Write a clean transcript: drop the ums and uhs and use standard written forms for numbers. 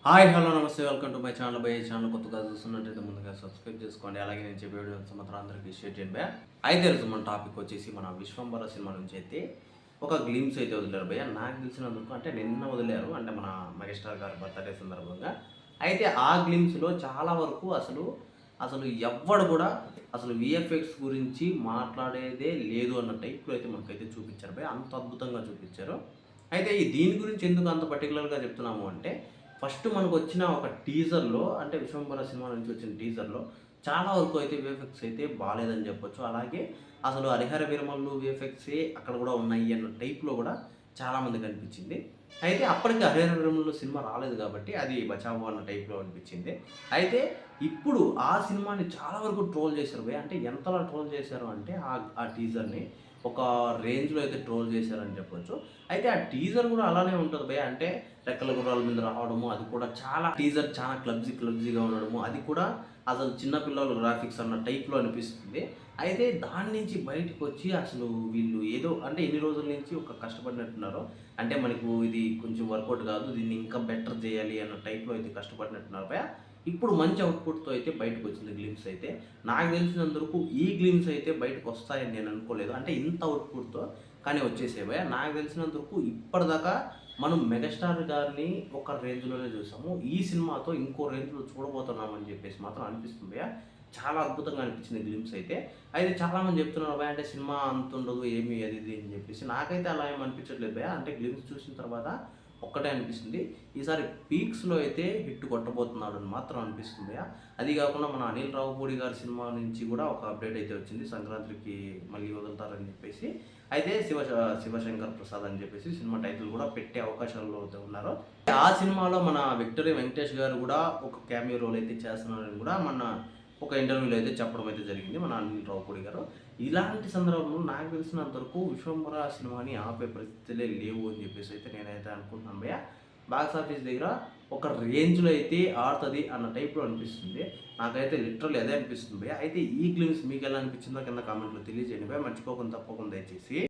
Hi hello నమస్తే welcome to my channel. By channel కొత్తగా చూస్తున్నట్టయితే ముందుగా సబ్స్క్రైబ్ చేసుకోండి. అలాగే నేను చెప్పే వీడియోస్ మాత్రం అందరికీ షేర్ చేయండి. అయితే ఈరోజు మన టాపిక్ వచ్చేసి మన విశ్వంబర సినిమా నుంచి అయితే ఒక గ్లిమ్స్ అయితే వదిలేరు భయ్య. నాకు తెలిసినందుకు అంటే నిన్న వదిలేరు, అంటే మన మెగాస్టార్ గారి బర్త్డే సందర్భంగా. అయితే ఆ గ్లిమ్స్లో చాలా వరకు అసలు అసలు ఎవ్వడు కూడా అసలు విఎఫ్ఎక్స్ గురించి మాట్లాడేదే లేదు అన్న టైప్లో అయితే మనకైతే చూపించారు భయ్య. అంత అద్భుతంగా చూపించారు. అయితే ఈ దీని గురించి ఎందుకు అంత పర్టికులర్గా చెప్తున్నాము అంటే, ఫస్ట్ మనకు వచ్చిన ఒక టీజర్లో, అంటే విశ్వంబర సినిమా నుంచి వచ్చిన టీజర్లో చాలా వరకు అయితే విఎఫ్ఎక్స్ అయితే బాగాలేదని చెప్పొచ్చు. అలాగే అసలు హరిహర వీరమల్లు విఎఫ్ఎక్సే అక్కడ కూడా ఉన్నాయి అన్న టైప్లో కూడా చాలామందికి అనిపించింది. అయితే అప్పటికి హరిహర వీరమల్లు సినిమా రాలేదు కాబట్టి అది బచావో అన్న టైప్లో అనిపించింది. అయితే ఇప్పుడు ఆ సినిమాని చాలా వరకు ట్రోల్ చేశారు భయ్. అంటే ఎంతలా ట్రోల్ చేశారు అంటే ఆ టీజర్ని ఒక రేంజ్లో అయితే ట్రోల్ చేశారని చెప్పొచ్చు. అయితే ఆ టీజర్ కూడా అలానే ఉంటుంది భయ్య. అంటే రెక్కల గుర్రాల మీద రావడము, అది కూడా టీజర్ చాలా క్లబ్జీగా ఉండడము, అది కూడా అసలు చిన్నపిల్లలు గ్రాఫిక్స్ అన్న టైప్లో అనిపిస్తుంది. అయితే దాని నుంచి బయటకు వచ్చి అసలు వీళ్ళు ఏదో అంటే ఎన్ని రోజుల నుంచి ఒక కష్టపడినట్టున్నారు. అంటే మనకు ఇది కొంచెం వర్కౌట్ కాదు, దీన్ని ఇంకా బెటర్ చేయాలి అన్న టైప్లో అయితే కష్టపడినట్టున్నారు భయ్య. ఇప్పుడు మంచి అవుట్పుట్తో అయితే బయటకు వచ్చింది గ్లిమ్స్ అయితే. నాకు తెలిసినందుకు ఈ గ్లిమ్స్ అయితే బయటకు వస్తాయని నేను అనుకోలేదు. అంటే ఇంత అవుట్పుట్తో కానీ వచ్చేసేవే. నాకు తెలిసినందుకు ఇప్పటిదాకా మనం మెగాస్టార్ గారిని ఒక రేంజ్లోనే చూసాము. ఈ సినిమాతో ఇంకో రేంజ్లో చూడబోతున్నామని చెప్పేసి మాత్రం అనిపిస్తుంది భయ్య. చాలా అద్భుతంగా అనిపించింది గ్లిమ్స్ అయితే. అయితే చాలామంది చెప్తున్నారు భయ్య, అంటే సినిమా అంత ఉండదు ఏమి అది ఇది అని చెప్పేసి. నాకైతే అలా ఏమి అనిపించట్లేదు భయ్య. అంటే గ్లిమ్స్ చూసిన తర్వాత ఒక్కటే అనిపిస్తుంది, ఈసారి పీక్స్లో అయితే హిట్ కొట్టబోతున్నాడు అని మాత్రం అనిపిస్తుంది. అది కాకుండా మన అనిల్ రావుపూడి గారి సినిమా నుంచి కూడా ఒక అప్డేట్ అయితే వచ్చింది, సంక్రాంతికి మళ్ళీ వదులుతారని చెప్పేసి. అయితే శివశంకర్ ప్రసాద్ అని చెప్పేసి సినిమా టైటిల్ కూడా పెట్టే అవకాశాలు అయితే ఉన్నారు. ఆ సినిమాలో మన విక్టరీ వెంకటేష్ గారు కూడా ఒక క్యామియో రోల్ అయితే చేస్తున్నారని కూడా మన ఒక ఇంటర్వ్యూలో అయితే చెప్పడం అయితే జరిగింది మన అనిల్ రావుపూడి గారు. ఇలాంటి సందర్భంలో నాకు తెలిసినంతవరకు విశ్వంబర సినిమాని ఆపే పరిస్థితులే లేవు అని చెప్పేసి అయితే నేనైతే అనుకుంటున్నాను భయ్య. బాక్స్ ఆఫీస్ దగ్గర ఒక రేంజ్లో అయితే ఆడుతుంది అన్న టైప్లో అనిపిస్తుంది. నాకైతే లిటరల్లీ అదే అనిపిస్తుంది భయ్య. అయితే ఈ గ్లిమ్స్ మీకు ఎలా అనిపించిందో కింద కామెంట్లో తెలియజేయండి భయ్య. మర్చిపోకుండా తప్పకుండా దయచేసి.